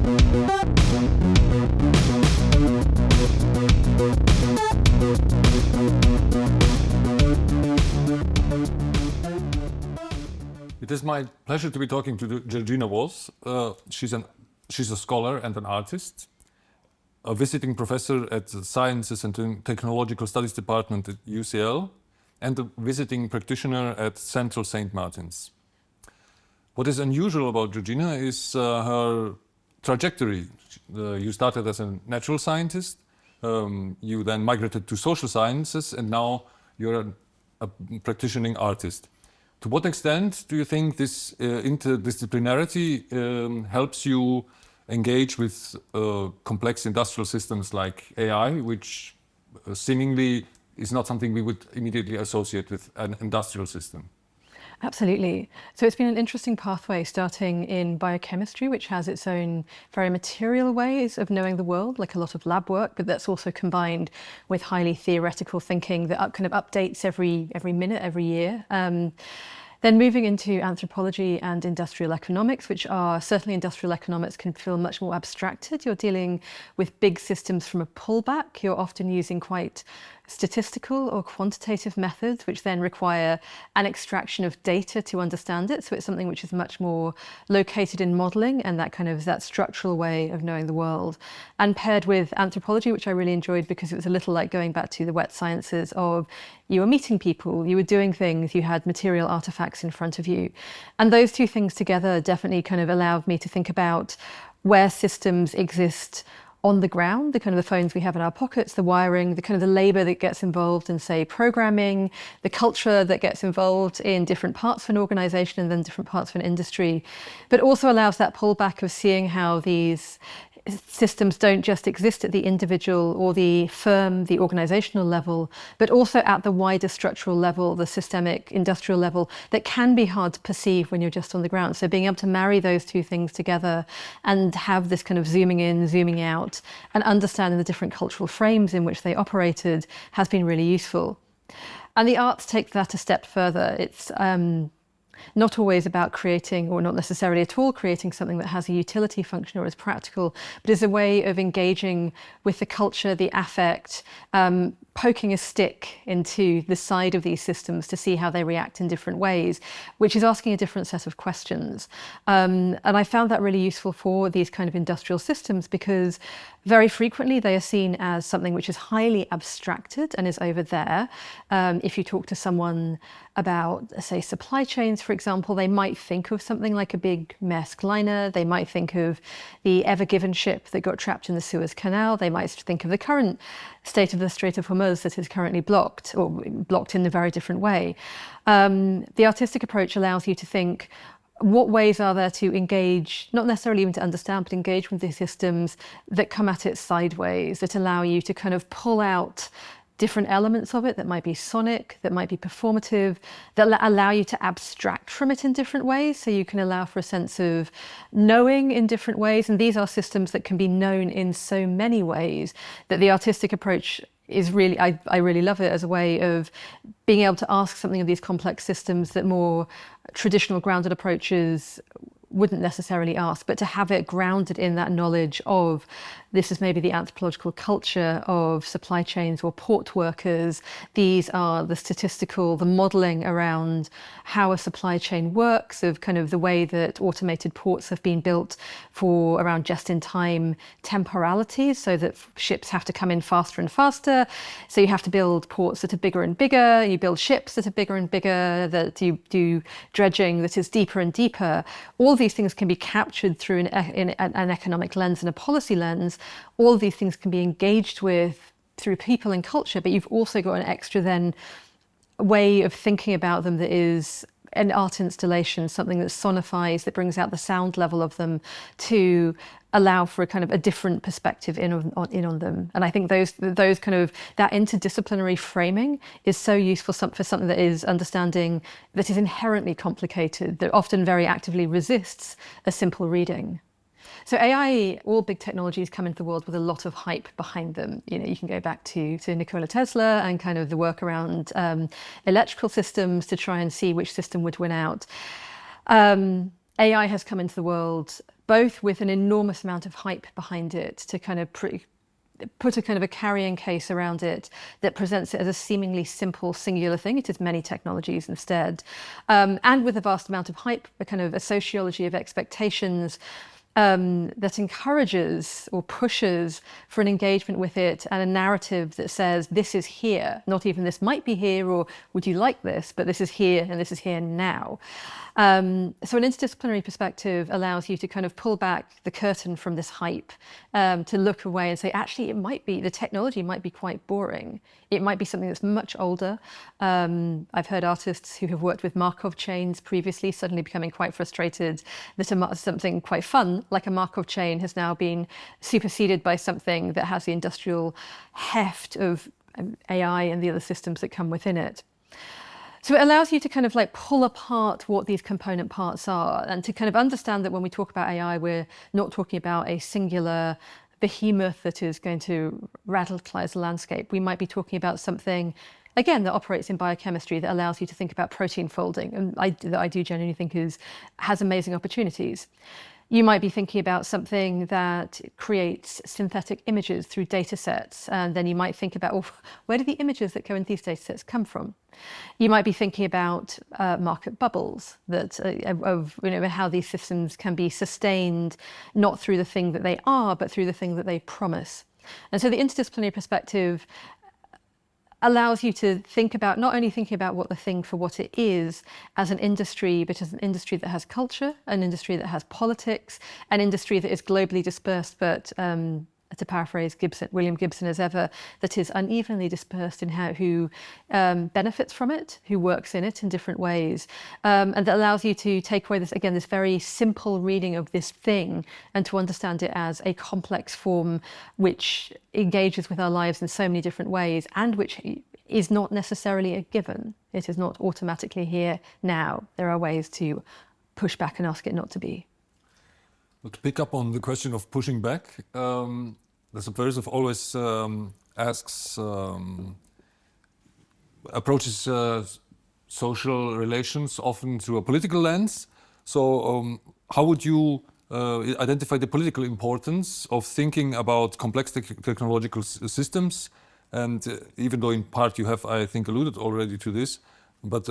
It is my pleasure to be talking to Georgina Voss. She's a scholar and an artist, a visiting professor at the Sciences and Technological Studies Department at UCL, and a visiting practitioner at Central St. Martin's. What is unusual about Georgina is her trajectory. You started as a natural scientist, you then migrated to social sciences, and now you're a practicing artist. To what extent do you think this interdisciplinarity helps you engage with complex industrial systems like AI, which seemingly is not something we would immediately associate with an industrial system? Absolutely. So it's been an interesting pathway starting in biochemistry, which has its own very material ways of knowing the world, like a lot of lab work, but that's also combined with highly theoretical thinking that kind of updates every minute, every year. Then moving into anthropology and industrial economics, which are certainly industrial economics can feel much more abstracted. You're dealing with big systems from a pullback. You're often using quite statistical or quantitative methods, which then require an extraction of data to understand it. So it's something which is much more located in modeling and that structural way of knowing the world. And paired with anthropology, which I really enjoyed because it was a little like going back to the wet sciences of you were meeting people, you were doing things, you had material artifacts in front of you. And those two things together definitely kind of allowed me to think about where systems exist on the ground, the phones we have in our pockets, the wiring, the labor that gets involved in, say, programming, the culture that gets involved in different parts of an organization and then different parts of an industry, but also allows that pullback of seeing how these systems don't just exist at the individual or the firm, the organizational level, but also at the wider structural level, the systemic industrial level that can be hard to perceive when you're just on the ground. So being able to marry those two things together and have this kind of zooming in, zooming out and understanding the different cultural frames in which they operated has been really useful. And the arts take that a step further. It's not always about creating, or not necessarily at all creating, something that has a utility function or is practical, but is a way of engaging with the culture, the affect, poking a stick into the side of these systems to see how they react in different ways, which is asking a different set of questions. And I found that really useful for these kind of industrial systems because very frequently they are seen as something which is highly abstracted and is over there. If you talk to someone about, say, supply chains, for example, they might think of something like a big Maersk liner. They might think of the Ever Given ship that got trapped in the Suez Canal. They might think of the current state of the Strait of Hormuz that is currently blocked, or blocked in a very different way. The artistic approach allows you to think, what ways are there to engage, not necessarily even to understand, but engage with these systems that come at it sideways, that allow you to kind of pull out different elements of it that might be sonic, that might be performative, that allow you to abstract from it in different ways. So you can allow for a sense of knowing in different ways. And these are systems that can be known in so many ways that the artistic approach is really, I really love it as a way of being able to ask something of these complex systems that more traditional grounded approaches wouldn't necessarily ask, but to have it grounded in that knowledge of this is maybe the anthropological culture of supply chains or port workers. These are the statistical, the modeling around how a supply chain works, of kind of the way that automated ports have been built for around just-in-time temporalities, so that ships have to come in faster and faster. So you have to build ports that are bigger and bigger, you build ships that are bigger and bigger, that you do dredging that is deeper and deeper. All these things can be captured through an economic lens and a policy lens. All of these things can be engaged with through people and culture, but you've also got an extra then way of thinking about them that is an art installation, something that sonifies, that brings out the sound level of them to allow for a kind of a different perspective in on them. And I think those kind of, that interdisciplinary framing is so useful for something that is understanding, that is inherently complicated, that often very actively resists a simple reading. So AI, all big technologies come into the world with a lot of hype behind them. You know, you can go back to Nikola Tesla and kind of the work around electrical systems to try and see which system would win out. AI has come into the world both with an enormous amount of hype behind it to kind of put a kind of a carrying case around it that presents it as a seemingly simple singular thing. It is many technologies instead. And with a vast amount of hype, a kind of a sociology of expectations that encourages or pushes for an engagement with it and a narrative that says this is here, not even this might be here or would you like this, but this is here and this is here now. So an interdisciplinary perspective allows you to kind of pull back the curtain from this hype, to look away and say, actually, the technology might be quite boring. It might be something that's much older. I've heard artists who have worked with Markov chains previously suddenly becoming quite frustrated that something quite fun, like a Markov chain, has now been superseded by something that has the industrial heft of AI and the other systems that come within it. So it allows you to kind of like pull apart what these component parts are and to kind of understand that when we talk about AI, we're not talking about a singular behemoth that is going to radicalize the landscape. We might be talking about something, again, that operates in biochemistry that allows you to think about protein folding, and that I do genuinely think has amazing opportunities. You might be thinking about something that creates synthetic images through data sets, and then you might think about, well, where do the images that go into these data sets come from? You might be thinking about market bubbles, that of how these systems can be sustained not through the thing that they are, but through the thing that they promise. And so the interdisciplinary perspective allows you to think about, not only thinking about what the thing for what it is as an industry, but as an industry that has culture, an industry that has politics, an industry that is globally dispersed, but to paraphrase William Gibson as ever, that is unevenly dispersed in who benefits from it, who works in it in different ways. And that allows you to take away this very simple reading of this thing and to understand it as a complex form which engages with our lives in so many different ways and which is not necessarily a given. It is not automatically here now. There are ways to push back and ask it not to be. But to pick up on the question of pushing back, the Subversive always approaches social relations often through a political lens. So how would you identify the political importance of thinking about complex technological systems? And even though in part you have, I think, alluded already to this, but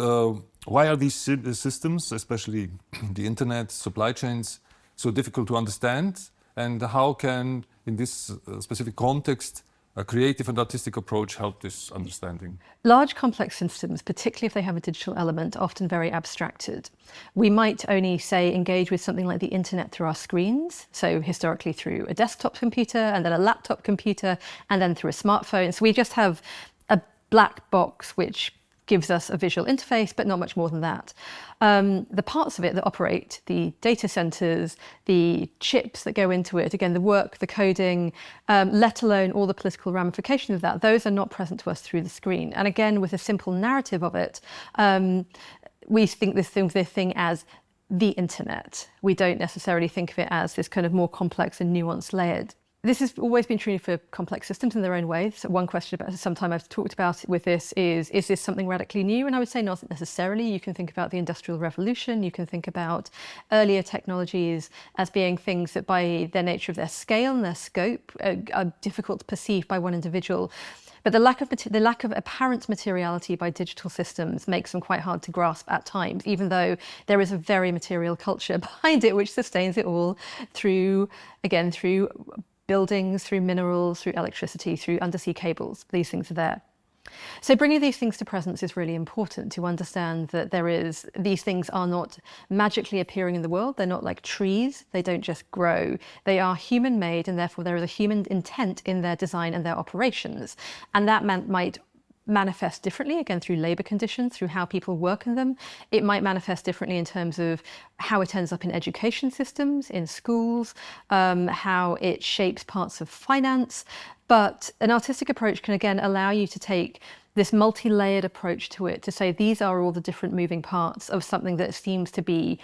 why are these systems, especially the internet, supply chains, so difficult to understand, and how can, in this specific context, a creative and artistic approach help this understanding? Large complex systems, particularly if they have a digital element, are often very abstracted. We might only, say, engage with something like the internet through our screens, so historically through a desktop computer, and then a laptop computer, and then through a smartphone. So we just have a black box which gives us a visual interface, but not much more than that. The parts of it that operate, the data centers, the chips that go into it, again, the work, the coding, let alone all the political ramifications of that, those are not present to us through the screen. And again, with a simple narrative of it, we think this thing as the internet. We don't necessarily think of it as this kind of more complex and nuanced layered. This has always been true for complex systems in their own way. So one question about sometime I've talked about with this is this something radically new? And I would say not necessarily. You can think about the Industrial Revolution. You can think about earlier technologies as being things that by their nature of their scale and their scope are difficult to perceive by one individual. But the lack of apparent materiality by digital systems makes them quite hard to grasp at times, even though there is a very material culture behind it which sustains it all through buildings, through minerals, through electricity, through undersea cables. These things are there. So bringing these things to presence is really important to understand that these things are not magically appearing in the world. They're not like trees. They don't just grow. They are human made, and therefore there is a human intent in their design and their operations. And that might manifest differently, again, through labour conditions, through how people work in them. It might manifest differently in terms of how it ends up in education systems, in schools, how it shapes parts of finance. But an artistic approach can, again, allow you to take this multi-layered approach to it, to say these are all the different moving parts of something that seems to be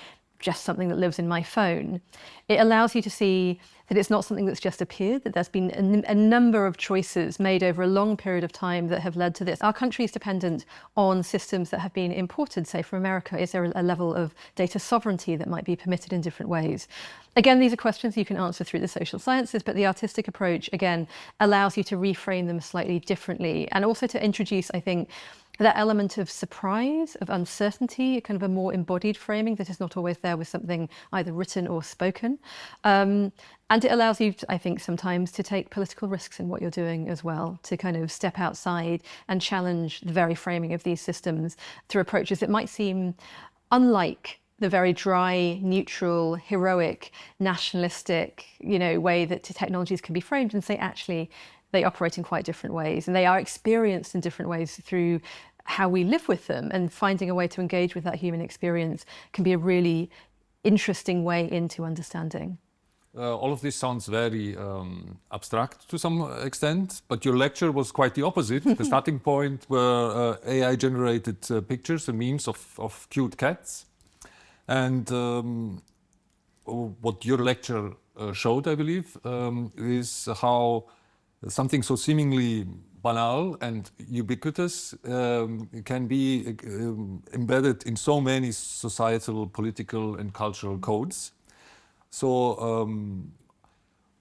just something that lives in my phone. It allows you to see that it's not something that's just appeared, that there's been a number of choices made over a long period of time that have led to this. Our country is dependent on systems that have been imported, say from America. Is there a level of data sovereignty that might be permitted in different ways? Again, these are questions you can answer through the social sciences, but the artistic approach, again, allows you to reframe them slightly differently and also to introduce, I think, that element of surprise, of uncertainty, kind of a more embodied framing that is not always there with something either written or spoken. And it allows you, I think, sometimes to take political risks in what you're doing as well, to kind of step outside and challenge the very framing of these systems through approaches that might seem unlike the very dry, neutral, heroic, nationalistic, way that technologies can be framed, and say, actually, they operate in quite different ways, and they are experienced in different ways through how we live with them, and finding a way to engage with that human experience can be a really interesting way into understanding. All of this sounds very abstract to some extent, but your lecture was quite the opposite. The starting point were AI-generated pictures and memes of cute cats. And what your lecture showed, I believe, is how something so seemingly banal and ubiquitous can be embedded in so many societal, political, and cultural codes. So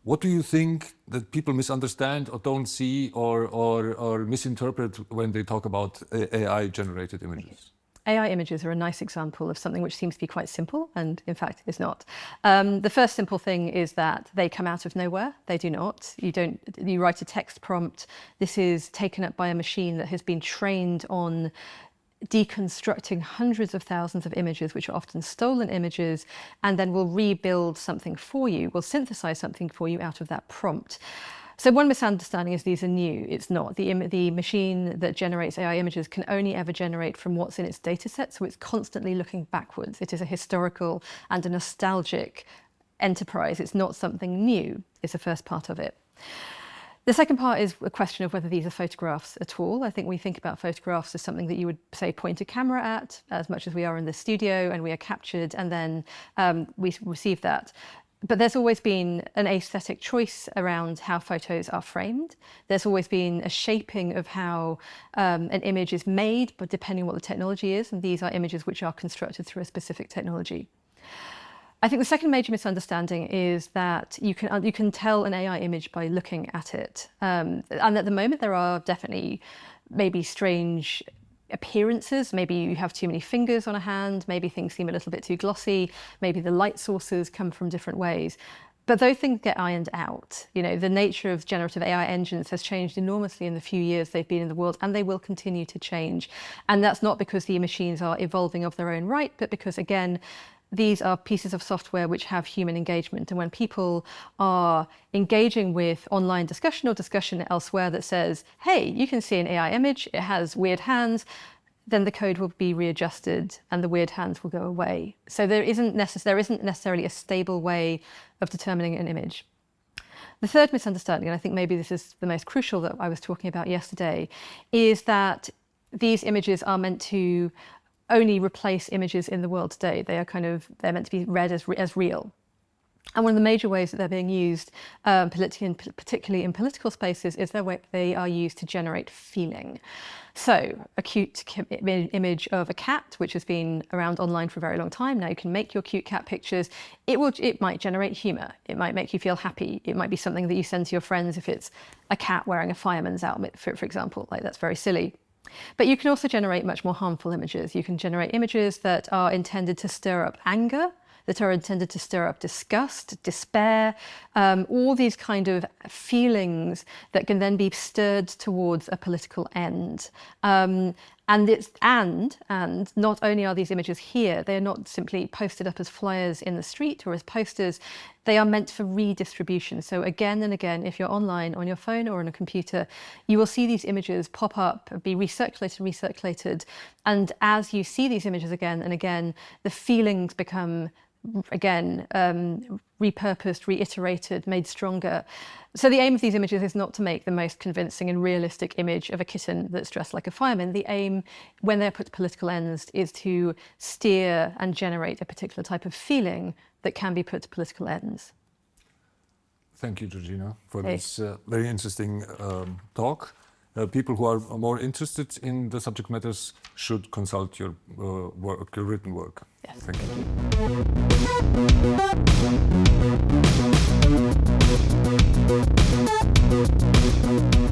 what do you think that people misunderstand or don't see or misinterpret when they talk about AI-generated images? AI images are a nice example of something which seems to be quite simple and in fact is not. The first simple thing is that they come out of nowhere. They do not. You write a text prompt. This is taken up by a machine that has been trained on deconstructing hundreds of thousands of images, which are often stolen images, and then will rebuild something for you, will synthesize something for you out of that prompt. So one misunderstanding is these are new. It's not. The machine that generates AI images can only ever generate from what's in its data set, so it's constantly looking backwards. It is a historical and a nostalgic enterprise. It's not something new, is the first part of it. The second part is a question of whether these are photographs at all. I think we think about photographs as something that you would, say, point a camera at, as much as we are in the studio, and we are captured, and then we receive that. But there's always been an aesthetic choice around how photos are framed. There's always been a shaping of how an image is made, but depending on what the technology is, and these are images which are constructed through a specific technology. I think the second major misunderstanding is that you can tell an AI image by looking at it. And at the moment, there are definitely maybe strange appearances. Maybe you have too many fingers on a hand, maybe things seem a little bit too glossy, maybe the light sources come from different ways. But those things get ironed out. The nature of generative AI engines has changed enormously in the few years they've been in the world, and they will continue to change. And that's not because the machines are evolving of their own right, but because, again, these are pieces of software which have human engagement. And when people are engaging with online discussion or discussion elsewhere that says, hey, you can see an AI image, it has weird hands, then the code will be readjusted and the weird hands will go away. So there isn't necessarily a stable way of determining an image. The third misunderstanding, and I think maybe this is the most crucial that I was talking about yesterday, is that these images are meant to only replace images in the world today. They're meant to be read as real. And one of the major ways that they're being used, particularly in political spaces, is they are used to generate feeling. So a cute image of a cat, which has been around online for a very long time. Now you can make your cute cat pictures. It might generate humor. It might make you feel happy. It might be something that you send to your friends if it's a cat wearing a fireman's outfit, for example. That's very silly. But you can also generate much more harmful images. You can generate images that are intended to stir up anger, that are intended to stir up disgust, despair, all these kind of feelings that can then be stirred towards a political end. And not only are these images here, they are not simply posted up as flyers in the street or as posters, they are meant for redistribution. So again and again, if you're online on your phone or on a computer, you will see these images pop up, be recirculated. And as you see these images again and again, the feelings become again, repurposed, reiterated, made stronger. So the aim of these images is not to make the most convincing and realistic image of a kitten that's dressed like a fireman. The aim, when they're put to political ends, is to steer and generate a particular type of feeling that can be put to political ends. Thank you, Georgina, for this very interesting talk. People who are more interested in the subject matters should consult your work, your written work. Yes. Thank you.